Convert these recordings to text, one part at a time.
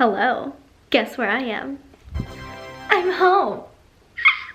Hello, guess where I am? I'm home.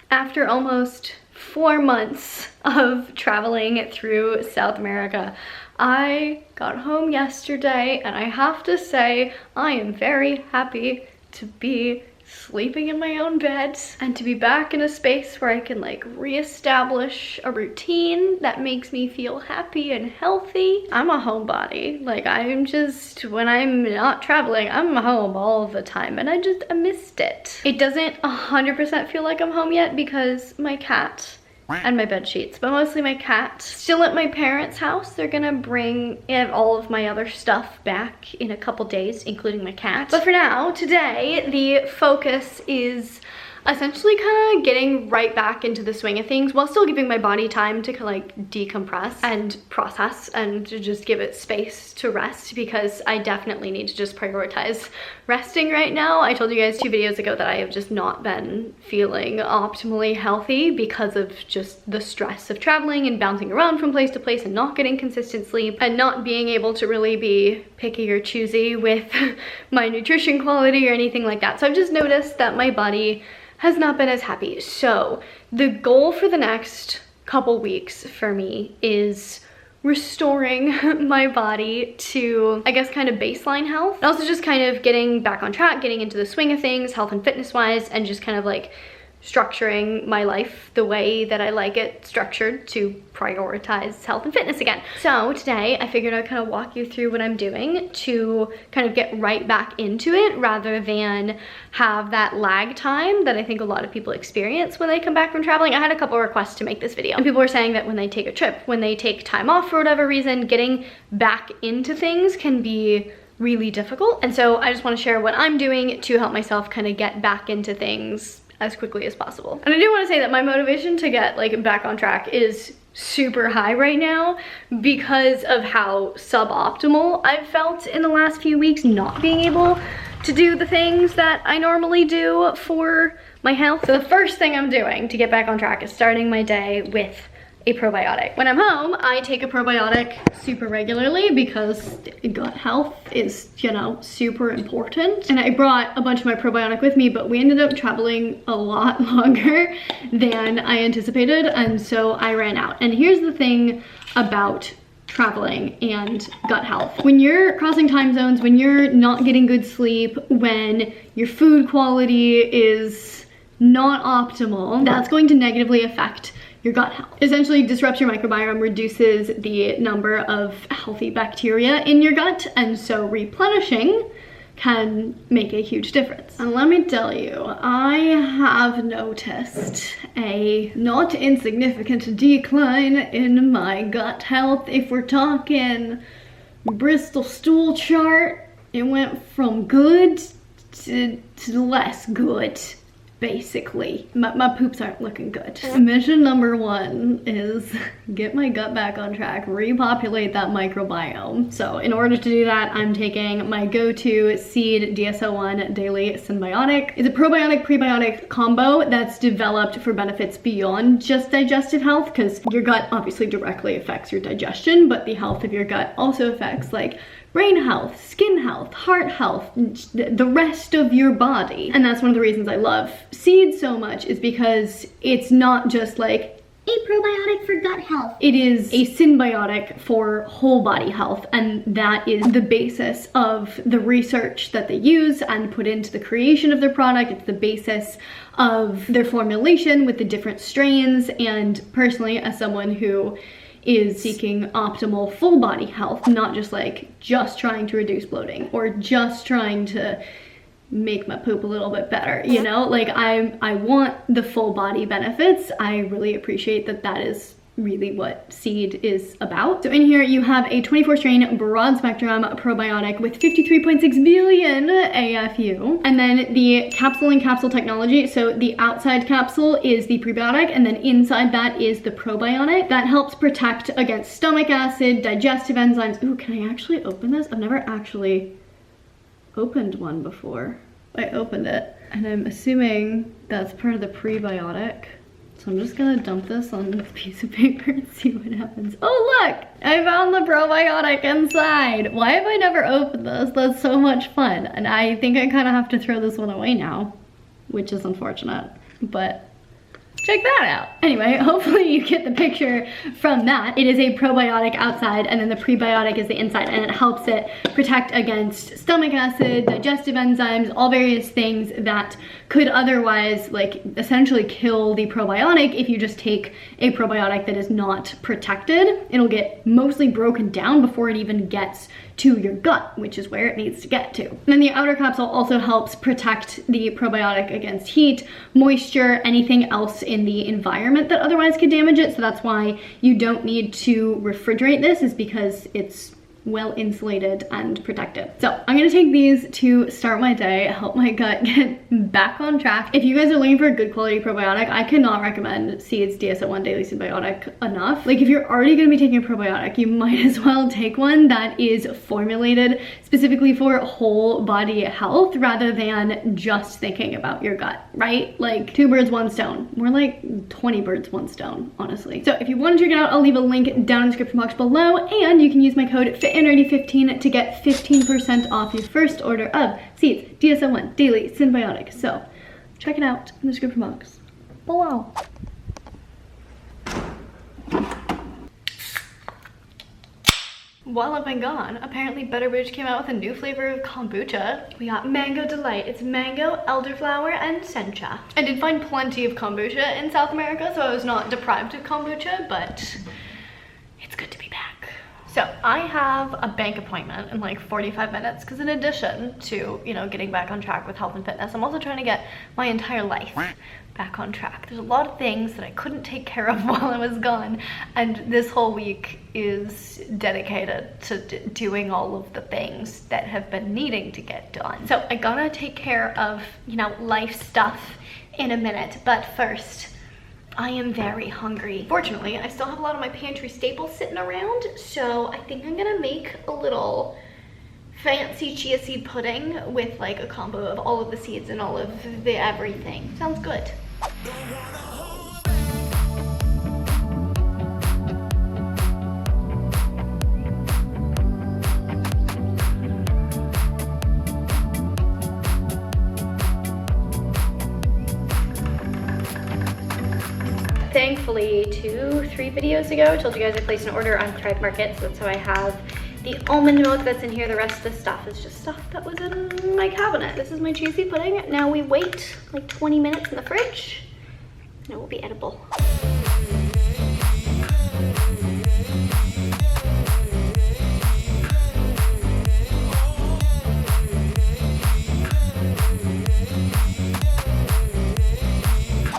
After almost 4 months of traveling through South America, I got home yesterday and I have to say I am very happy to be sleeping in my own bed and to be back in a space where I can like reestablish a routine that makes me feel happy and healthy. I'm a homebody. Like I'm just, when I'm not traveling, I'm home all the time and I missed it. It doesn't 100% feel like I'm home yet because my cat and my bed sheets, but mostly my cat, still at my parents' house. They're gonna bring all of my other stuff back in a couple days, including my cat. But for now, today, the focus is essentially kind of getting right back into the swing of things while still giving my body time to kind of like decompress and process and to just give it space to rest, because I definitely need to just prioritize resting right now. I told you guys 2 videos ago that I have just not been feeling optimally healthy because of just the stress of traveling and bouncing around from place to place and not getting consistent sleep and not being able to really be picky or choosy with my nutrition quality or anything like that. So I've just noticed that my body has not been as happy. So the goal for the next couple weeks for me is restoring my body to, I guess, kind of baseline health. And also just kind of getting back on track, getting into the swing of things, health and fitness wise, and just kind of like structuring my life the way that I like it structured to prioritize health and fitness again. So today I figured I'd kind of walk you through what I'm doing to kind of get right back into it rather than have that lag time that I think a lot of people experience when they come back from traveling. I had a couple requests to make this video and people were saying that when they take a trip, when they take time off for whatever reason, getting back into things can be really difficult. And so I just want to share what I'm doing to help myself kind of get back into things as quickly as possible. And I do want to say that my motivation to get like back on track is super high right now because of how suboptimal I've felt in the last few weeks, not being able to do the things that I normally do for my health. So the first thing I'm doing to get back on track is starting my day with a probiotic. When I'm home, I take a probiotic super regularly because gut health is, you know, super important. And I brought a bunch of my probiotic with me, but we ended up traveling a lot longer than I anticipated, and so I ran out. And here's the thing about traveling and gut health. When you're crossing time zones, when you're not getting good sleep, when your food quality is not optimal, that's going to negatively affect your gut health. Essentially disrupts your microbiome, reduces the number of healthy bacteria in your gut, and so replenishing can make a huge difference. And let me tell you, I have noticed a not insignificant decline in my gut health. If we're talking Bristol stool chart, it went from good to less good. Basically, my poops aren't looking good. Mission number 1 is get my gut back on track, repopulate that microbiome. So in order to do that, I'm taking my go-to Seed DS-01 Daily Symbiotic. It's a probiotic-prebiotic combo that's developed for benefits beyond just digestive health, because your gut obviously directly affects your digestion, but the health of your gut also affects like brain health, skin health, heart health, the rest of your body. And that's one of the reasons I love Seed so much, is because it's not just like a probiotic for gut health. It is a symbiotic for whole body health, and that is the basis of the research that they use and put into the creation of their product. It's the basis of their formulation with the different strains, and personally, as someone who is seeking optimal full body health, not just trying to reduce bloating or just trying to make my poop a little bit better, you know, like I want the full body benefits. I really appreciate that that is really what Seed is about. So in here you have a 24 strain broad spectrum probiotic with 53.6 billion AFU, and then the capsule in capsule technology. So the outside capsule is the prebiotic, and then inside that is the probiotic that helps protect against stomach acid, digestive enzymes. Ooh, can I actually open this? I've never actually opened one before. I opened it and I'm assuming that's part of the prebiotic. So I'm just gonna dump this on this piece of paper and see what happens. Oh look, I found the probiotic inside. Why have I never opened this? That's so much fun. And I think I kind of have to throw this one away now, which is unfortunate, but check that out. Anyway, hopefully you get the picture from that. It is a probiotic outside and then the prebiotic is the inside, and it helps it protect against stomach acid, digestive enzymes, all various things that could otherwise like essentially kill the probiotic. If you just take a probiotic that is not protected, it'll get mostly broken down before it even gets to your gut, which is where it needs to get to. And then the outer capsule also helps protect the probiotic against heat, moisture, anything else in the environment that otherwise could damage it. So that's why you don't need to refrigerate this, is because it's well insulated and protected. So I'm gonna take these to start my day, help my gut get back on track. If you guys are looking for a good quality probiotic, I cannot recommend Seeds DSO1 Daily Synbiotic enough. Like if you're already gonna be taking a probiotic, you might as well take one that is formulated specifically for whole body health rather than just thinking about your gut, right? Like 2 birds, 1 stone. More like 20 birds, 1 stone, honestly. So if you want to check it out, I'll leave a link down in the description box below, and you can use my code FitAndNerdy15 to get 15% off your first order of Seeds DSO1 Daily Synbiotic. So check it out in the description box below. While I've been gone, apparently Better Bridge came out with a new flavor of kombucha. We got Mango Delight. It's mango, elderflower, and sencha. I did find plenty of kombucha in South America, so I was not deprived of kombucha, but it's good to be back. So I have a bank appointment in like 45 minutes because in addition to, you know, getting back on track with health and fitness, I'm also trying to get my entire life back on track. There's a lot of things that I couldn't take care of while I was gone, and this whole week is dedicated to doing all of the things that have been needing to get done. So I gotta take care of, you know, life stuff in a minute, but first, I am very hungry. Fortunately, I still have a lot of my pantry staples sitting around, so I think I'm gonna make a little fancy chia seed pudding with like a combo of all of the seeds and all of the everything. Sounds good. Thankfully, 2-3 videos ago, I told you guys I placed an order on Thrive Market, so that's how I have the almond milk that's in here. The rest of the stuff is just stuff that was in my cabinet. This is my chia seed pudding. Now we wait like 20 minutes in the fridge and it will be edible.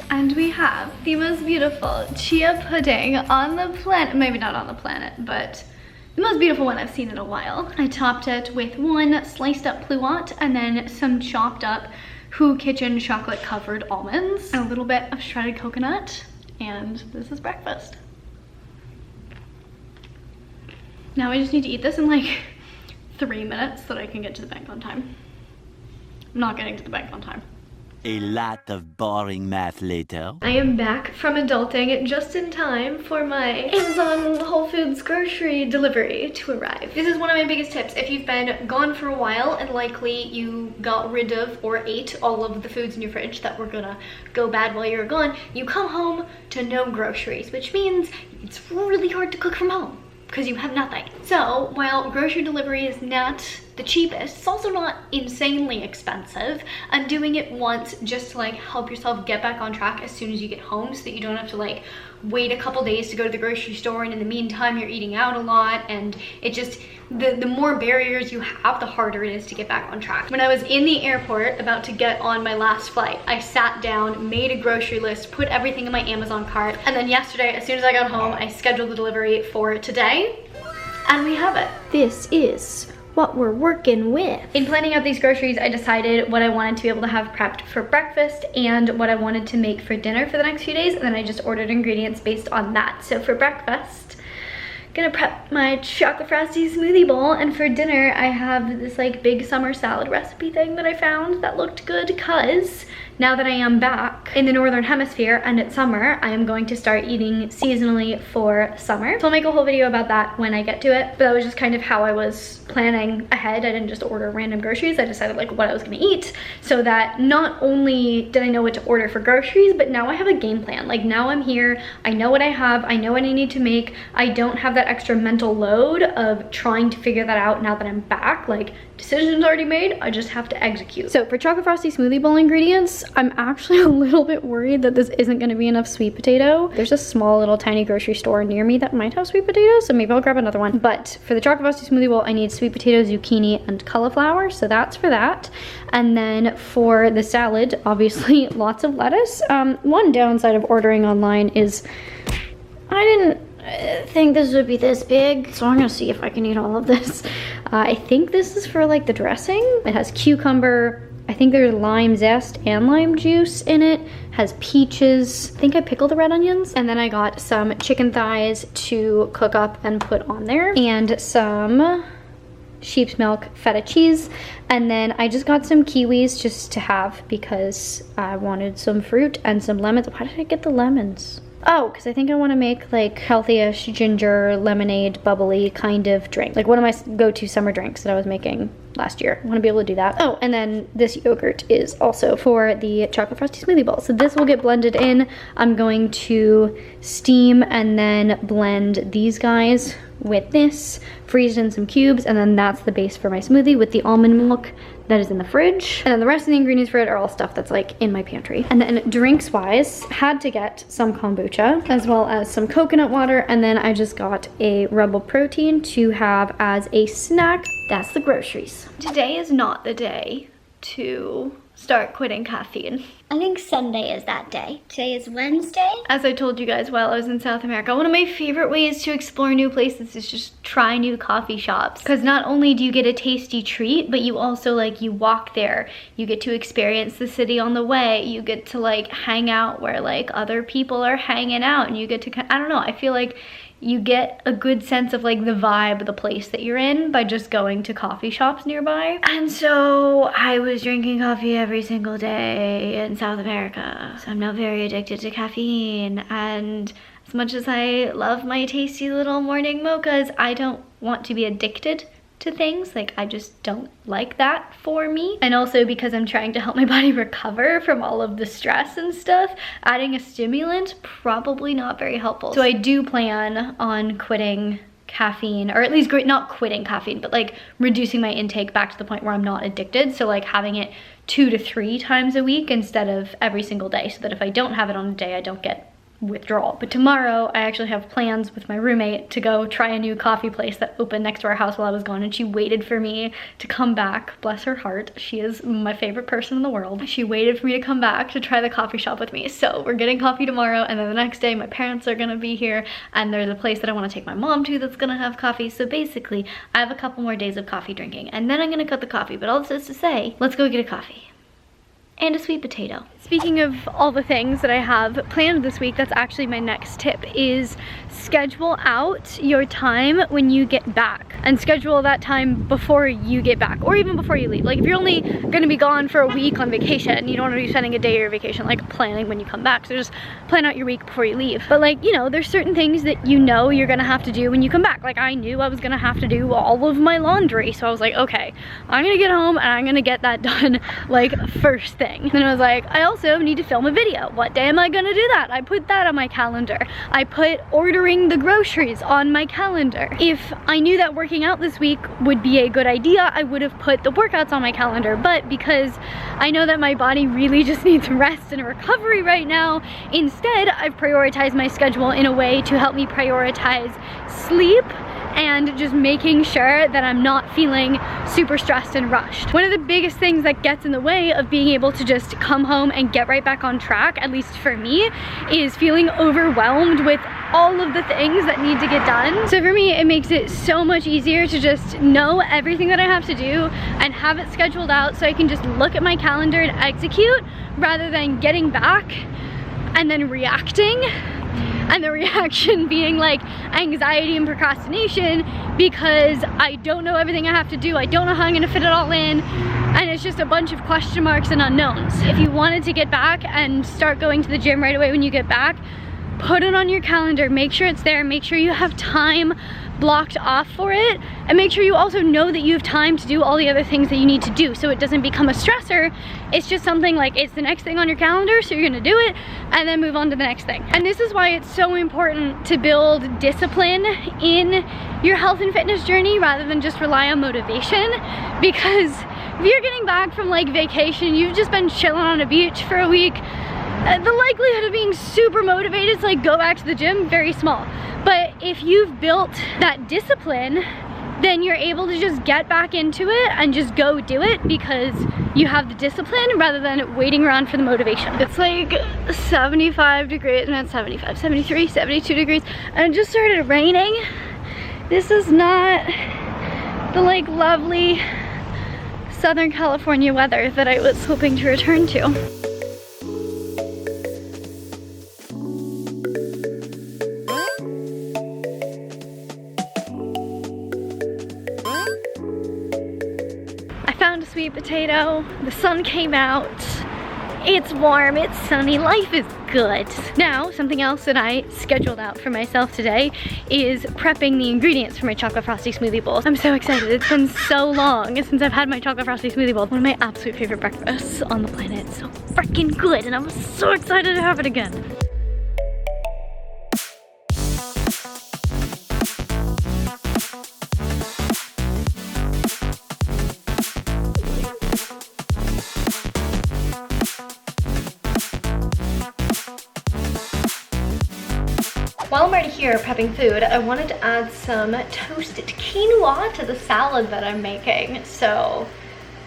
And we have the most beautiful chia pudding on the planet. Maybe not on the planet, but the most beautiful one I've seen in a while. I topped it with 1 sliced up pluot and then some chopped up Who Kitchen chocolate covered almonds and a little bit of shredded coconut, and this is breakfast. Now I just need to eat this in like 3 minutes so that I can get to the bank on time. I'm not getting to the bank on time. A lot of boring math later. I am back from adulting just in time for my Amazon Whole Foods grocery delivery to arrive. This is one of my biggest tips. If you've been gone for a while and likely you got rid of or ate all of the foods in your fridge that were gonna go bad while you were gone, you come home to no groceries, which means it's really hard to cook from home because you have nothing. So while grocery delivery is not the cheapest, it's also not insanely expensive, and doing it once just to like help yourself get back on track as soon as you get home so that you don't have to like wait a couple days to go to the grocery store, and in the meantime you're eating out a lot, and it just, the more barriers you have, the harder it is to get back on track. When I was in the airport about to get on my last flight, I sat down, made a grocery list, put everything in my Amazon cart, and then yesterday as soon as I got home I scheduled the delivery for today, and we have it. This is what we're working with. In planning out these groceries, I decided what I wanted to be able to have prepped for breakfast and what I wanted to make for dinner for the next few days, and then I just ordered ingredients based on that. So for breakfast, I'm gonna prep my chocolate frosty smoothie bowl, and for dinner I have this like big summer salad recipe thing that I found that looked good because now that I am back in the Northern Hemisphere and it's summer, I am going to start eating seasonally for summer. So I'll make a whole video about that when I get to it, but that was just kind of how I was planning ahead. I didn't just order random groceries. I decided like what I was gonna eat, so that not only did I know what to order for groceries, but now I have a game plan. Like now I'm here, I know what I have, I know what I need to make. I don't have that extra mental load of trying to figure that out now that I'm back. Like decisions already made, I just have to execute. So for chocolate frosty smoothie bowl ingredients, I'm actually a little bit worried that this isn't gonna be enough sweet potato. There's a small little tiny grocery store near me that might have sweet potatoes, so maybe I'll grab another one. But for the chocolate frosty smoothie bowl, I need sweet potato, zucchini, and cauliflower, so that's for that. And then for the salad, obviously lots of lettuce. One downside of ordering online is I didn't think this would be this big, so I'm gonna see if I can eat all of this. I think this is for like the dressing. It has cucumber, I think there's lime zest and lime juice in it, has peaches. I think I pickled the red onions. And then I got some chicken thighs to cook up and put on there, and some sheep's milk feta cheese. And then I just got some kiwis just to have because I wanted some fruit and some lemons. Why did I get the lemons? Oh, because I think I want to make like healthy-ish ginger lemonade bubbly kind of drink. Like one of my go-to summer drinks that I was making last year. I want to be able to do that. Oh, and then this yogurt is also for the chocolate frosty smoothie bowl. So this will get blended in. I'm going to steam and then blend these guys with this, freeze it in some cubes, and then that's the base for my smoothie with the almond milk that is in the fridge. And then the rest of the ingredients for it are all stuff that's like in my pantry. And then drinks wise, had to get some kombucha as well as some coconut water, and then I just got a Rebel protein to have as a snack. That's the groceries. Today is not the day to start quitting caffeine. I think Sunday is that day. Today is Wednesday. As I told you guys while I was in South America, one of my favorite ways to explore new places is just try new coffee shops. Because not only do you get a tasty treat, but you also like, you walk there, you get to experience the city on the way, you get to like hang out where like other people are hanging out, and you get to, I don't know, I feel like you get a good sense of like the vibe of the place that you're in by just going to coffee shops nearby. And so I was drinking coffee every single day in South America. So I'm now very addicted to caffeine, and as much as I love my tasty little morning mochas, I don't want to be addicted to things. Like I just don't like that for me. And also because I'm trying to help my body recover from all of the stress and stuff, adding a stimulant, probably not very helpful. So I do plan on quitting caffeine, or at least not quitting caffeine, but like reducing my intake back to the point where I'm not addicted. So like having it 2 to 3 times a week instead of every single day, so that if I don't have it on a day, I don't get withdrawal. But tomorrow I actually have plans with my roommate to go try a new coffee place that opened next to our house while I was gone, and she waited for me to come back. Bless her heart, she is my favorite person in the world. She waited for me to come back to try the coffee shop with me. So we're getting coffee tomorrow, and then the next day my parents are gonna be here, and there's a place that I want to take my mom to that's gonna have coffee. So basically I have a couple more days of coffee drinking, and then I'm gonna cut the coffee. But all this is to say, let's go get a coffee and a sweet potato. Speaking of all the things that I have planned this week, that's actually my next tip, is schedule out your time when you get back, and schedule that time before you get back, or even before you leave. Like if you're only gonna be gone for a week on vacation, you don't wanna be spending a day of your vacation like planning when you come back. So just plan out your week before you leave. But like, you know, there's certain things that you know you're gonna have to do when you come back. Like I knew I was gonna have to do all of my laundry, so I was like, okay, I'm gonna get home and I'm gonna get that done like first thing. Then I was like, I also need to film a video. What day am I gonna do that? I put that on my calendar. I put ordering the groceries on my calendar. If I knew that working out this week would be a good idea, I would have put the workouts on my calendar. But because I know that my body really just needs rest and recovery right now, instead I've prioritized my schedule in a way to help me prioritize sleep and just making sure that I'm not feeling super stressed and rushed. One of the biggest things that gets in the way of being able to just come home and get right back on track, at least for me, is feeling overwhelmed with all of the things that need to get done. So for me, it makes it so much easier to just know everything that I have to do and have it scheduled out, so I can just look at my calendar and execute, rather than getting back and then reacting, and the reaction being like anxiety and procrastination, because I don't know everything I have to do. I don't know how I'm gonna fit it all in, and it's just a bunch of question marks and unknowns. If you wanted to get back and start going to the gym right away when you get back, put it on your calendar, make sure it's there, make sure you have time blocked off for it, and make sure you also know that you have time to do all the other things that you need to do, so it doesn't become a stressor. It's just something like, it's the next thing on your calendar, so you're gonna do it and then move on to the next thing. And this is why it's so important to build discipline in your health and fitness journey rather than just rely on motivation, because if you're getting back from like vacation, you've just been chilling on a beach for a week, the likelihood of being super motivated to like go back to the gym, very small. But if you've built that discipline, then you're able to just get back into it and just go do it because you have the discipline rather than waiting around for the motivation. It's like 75 degrees, not 75, 73, 72 degrees, and it just started raining. This is not the like lovely Southern California weather that I was hoping to return to. Sweet potato, the sun came out, it's warm, it's sunny, life is good. Now, something else that I scheduled out for myself today is prepping the ingredients for my chocolate frosty smoothie bowl. I'm so excited, it's been so long since I've had my chocolate frosty smoothie bowl. One of my absolute favorite breakfasts on the planet. It's so freaking good and I'm so excited to have it again. While I'm already here prepping food, I wanted to add some toasted quinoa to the salad that I'm making. So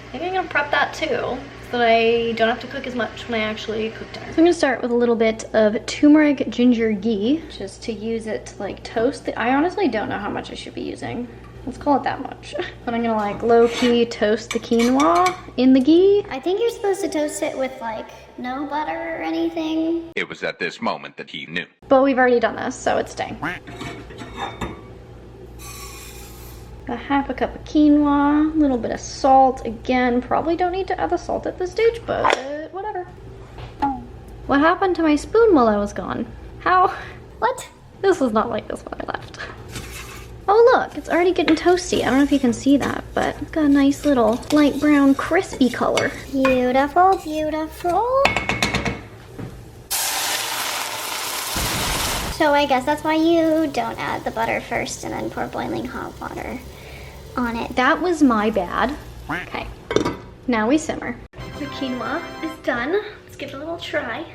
I think I'm gonna prep that too, so that I don't have to cook as much when I actually cook dinner. So I'm gonna start with a little bit of turmeric ginger ghee, just to use it to like toast. I honestly don't know how much I should be using. Let's call it that much. But I'm gonna like low-key toast the quinoa in the ghee. I think you're supposed to toast it with like no butter or anything. It was at this moment that he knew. But we've already done this, so it's staying. A half a cup of quinoa, a little bit of salt. Again, probably don't need to add the salt at this stage, but whatever. What happened to my spoon while I was gone? How? What? This was not like this when I left. Oh look, it's already getting toasty. I don't know if you can see that, but it's got a nice little light brown crispy color. Beautiful, beautiful. So I guess that's why you don't add the butter first and then pour boiling hot water on it. That was my bad. Okay, now we simmer. The quinoa is done. Let's give it a little try.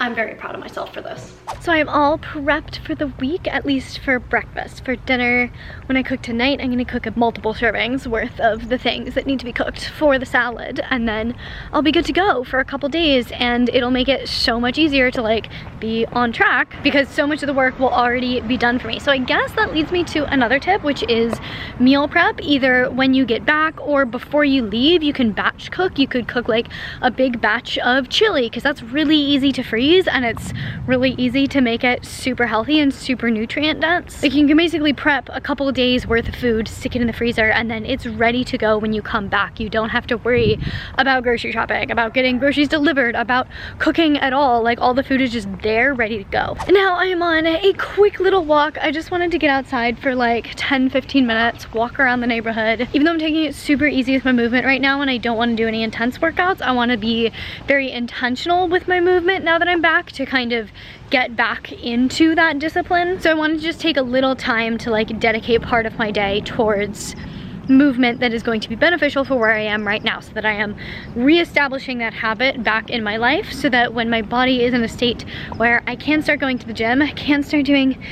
I'm very proud of myself for this. So I'm all prepped for the week, at least for breakfast. For dinner, when I cook tonight, I'm gonna cook multiple servings worth of the things that need to be cooked for the salad, and then I'll be good to go for a couple days, and it'll make it so much easier to like be on track because so much of the work will already be done for me. So I guess that leads me to another tip, which is meal prep. Either when you get back or before you leave, you can batch cook. You could cook like a big batch of chili because that's really easy to freeze and it's really easy to make it super healthy and super nutrient dense. Like you can basically prep a couple of days worth of food, stick it in the freezer, and then it's ready to go when you come back. You don't have to worry about grocery shopping, about getting groceries delivered, about cooking at all. Like all the food is just there ready to go. And now I am on a quick little walk. I just wanted to get outside for like 10-15 minutes, walk around the neighborhood. Even though I'm taking it super easy with my movement right now and I don't want to do any intense workouts, I want to be very intentional with my movement now that I'm back, to kind of get back into that discipline. So I wanted to just take a little time to like dedicate part of my day towards movement that is going to be beneficial for where I am right now, so that I am reestablishing that habit back in my life, so that when my body is in a state where I can start going to the gym, I can start doing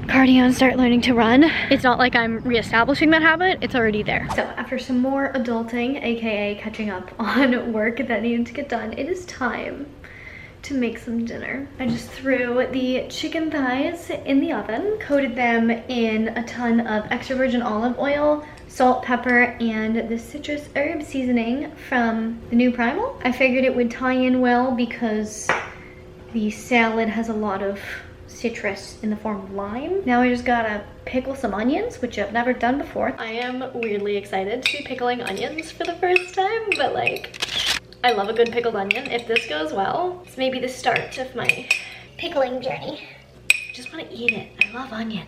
cardio and start learning to run, it's not like I'm reestablishing that habit, it's already there. So after some more adulting, aka catching up on work that needed to get done, it is time to make some dinner. I just threw the chicken thighs in the oven, coated them in a ton of extra virgin olive oil, salt, pepper, and the citrus herb seasoning from the new Primal. I figured it would tie in well because the salad has a lot of citrus in the form of lime. Now we just gotta pickle some onions, which I've never done before. I am weirdly excited to be pickling onions for the first time, but like, I love a good pickled onion. If this goes well, it's maybe the start of my Pickling journey. I just want to eat it. I love onion.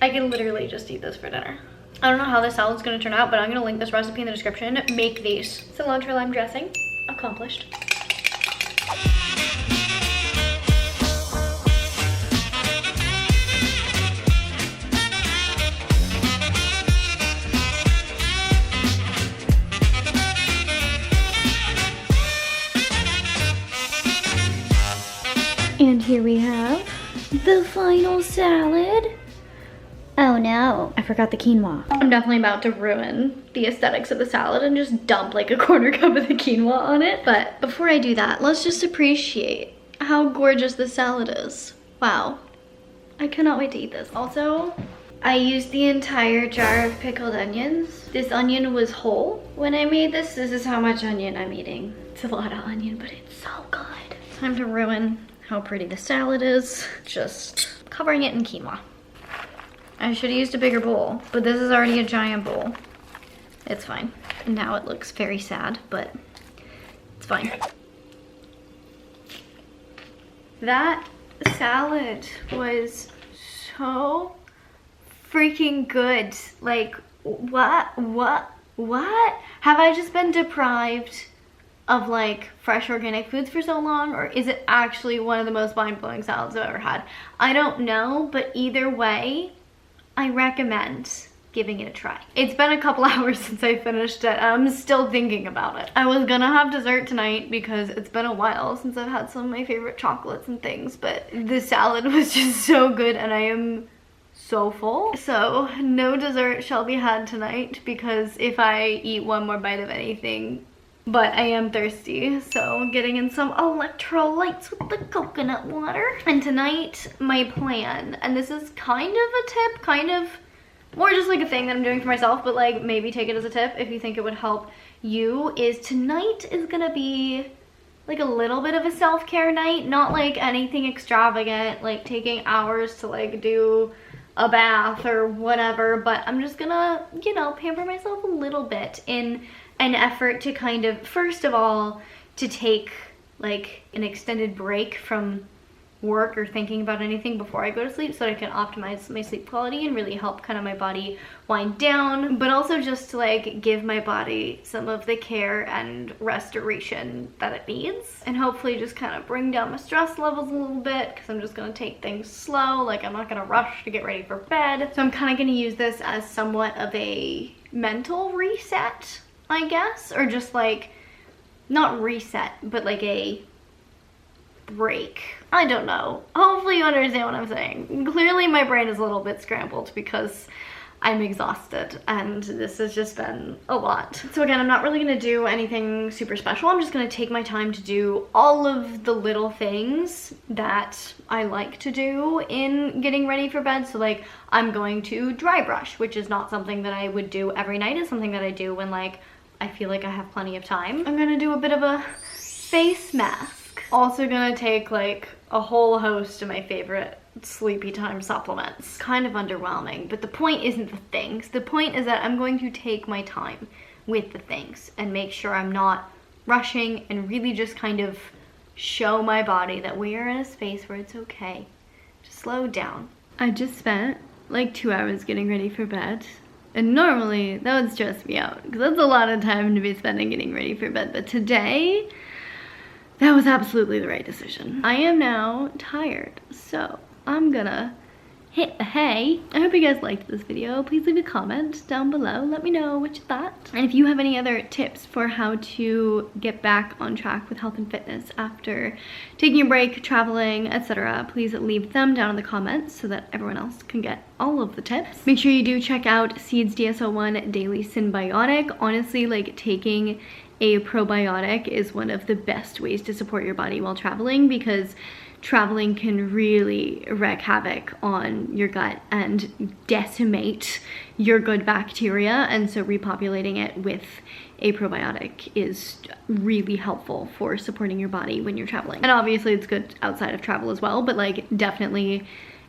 I can literally just eat this for dinner. I don't know how this salad's gonna turn out, but I'm gonna link this recipe in the description. Make these. Cilantro lime dressing, accomplished. And here we have the final salad. Oh no. I forgot the quinoa. I'm definitely about to ruin the aesthetics of the salad and just dump like a quarter cup of the quinoa on it. But before I do that, let's just appreciate how gorgeous this salad is. Wow. I cannot wait to eat this. Also, I used the entire jar of pickled onions. This onion was whole when I made this. This is how much onion I'm eating. It's a lot of onion, but it's so good. Time to ruin how pretty the salad is. Just covering it in quinoa. I should have used a bigger bowl, but this is already a giant bowl. It's fine. And now it looks very sad, but it's fine. That salad was so freaking good. Like, what? Have I just been deprived of like fresh organic foods for so long, or is it actually one of the most mind-blowing salads I've ever had? I don't know, but either way, I recommend giving it a try. It's been a couple hours since I finished it. I'm still thinking about it. I was gonna have dessert tonight because it's been a while since I've had some of my favorite chocolates and things, but the salad was just so good and I am so full. So no dessert shall be had tonight because if I eat one more bite of anything, but I am thirsty, so getting in some electrolytes with the coconut water. And tonight, my plan, and this is kind of a tip, kind of more just like a thing that I'm doing for myself, but like maybe take it as a tip if you think it would help you, is tonight is gonna be like a little bit of a self-care night, not like anything extravagant, like taking hours to like do a bath or whatever, but I'm just gonna, you know, pamper myself a little bit in an effort to kind of, first of all, to take like an extended break from work or thinking about anything before I go to sleep so that I can optimize my sleep quality and really help kind of my body wind down, but also just to like give my body some of the care and restoration that it needs, and hopefully just kind of bring down my stress levels a little bit because I'm just gonna take things slow. Like, I'm not gonna rush to get ready for bed. So I'm kind of gonna use this as somewhat of a mental reset, I guess, or just like, not reset, but like a break. I don't know. Hopefully you understand what I'm saying. Clearly my brain is a little bit scrambled because I'm exhausted and this has just been a lot. So again, I'm not really gonna do anything super special. I'm just gonna take my time to do all of the little things that I like to do in getting ready for bed. So like, I'm going to dry brush, which is not something that I would do every night. It's something that I do when like I feel like I have plenty of time. I'm gonna do a bit of a face mask. Also gonna take like a whole host of my favorite sleepy time supplements. Kind of underwhelming, but the point isn't the things. The point is that I'm going to take my time with the things and make sure I'm not rushing and really just kind of show my body that we are in a space where it's okay to slow down. I just spent like 2 hours getting ready for bed. And normally that would stress me out because that's a lot of time to be spending getting ready for bed. But today, that was absolutely the right decision. I am now tired, so I'm gonna hit the hay. I hope you guys liked this video. Please leave a comment down below. Let me know what you thought. And if you have any other tips for how to get back on track with health and fitness after taking a break, traveling, etc., please leave them down in the comments so that everyone else can get all of the tips. Make sure you do check out Seeds DS-01 Daily Synbiotic. Honestly, like, taking a probiotic is one of the best ways to support your body while traveling because traveling can really wreak havoc on your gut and decimate your good bacteria, and so repopulating it with a probiotic is really helpful for supporting your body when you're traveling. And obviously it's good outside of travel as well, but like definitely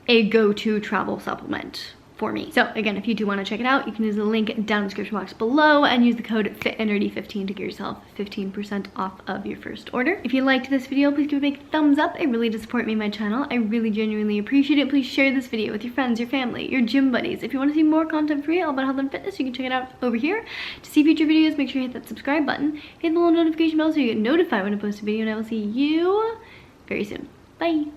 a go-to travel supplement for me. So again, if you do want to check it out, you can use the link down in the description box below and use the code FitAndNerdy15 to get yourself 15% off of your first order. If you liked this video, please give it a big thumbs up. It really does support me and my channel. I really genuinely appreciate it. Please share this video with your friends, your family, your gym buddies. If you want to see more content for you all about health and fitness, you can check it out over here. To see future videos, make sure you hit that subscribe button, hit the little notification bell so you get notified when I post a video, and I will see you very soon. Bye!